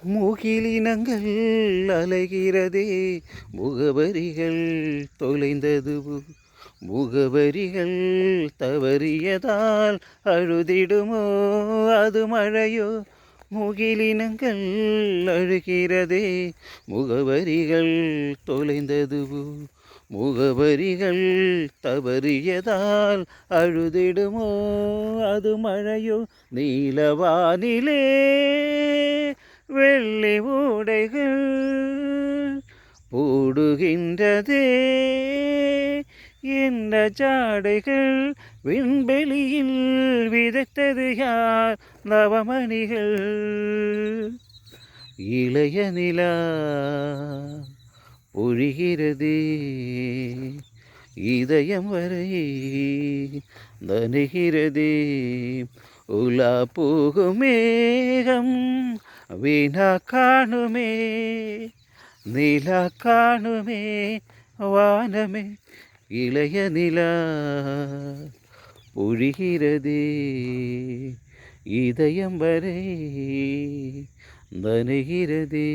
முகிலினங்கள் அலைகிறதே, முகவரிகள் தொலைந்தது. முகவரிகள் தவறியதால் அழுதிடுமோ அது மழையோ? முகிலினங்கள் அழுகிறதே, முகவரிகள் தொலைந்தது. முகவரிகள் தவறியதால் அழுதிடுமோ அது மழையோ? நீலவானிலே வெள்ளி ஊடைகள் போடுகின்றதே, என்ன ஜாடைகள் விண்வெளியில் விதைத்தது யார்? நவமணிகள். இளைய நிலா பொழிகிறதே, இதயம் வரை நனைகிறதே. உலா போகும் மேகம் வீணா காணுமே, நிலா காணுமே வானமே. இளைய நிலா பொழிகிறதே, இதயம் வரை நனைகிறதே.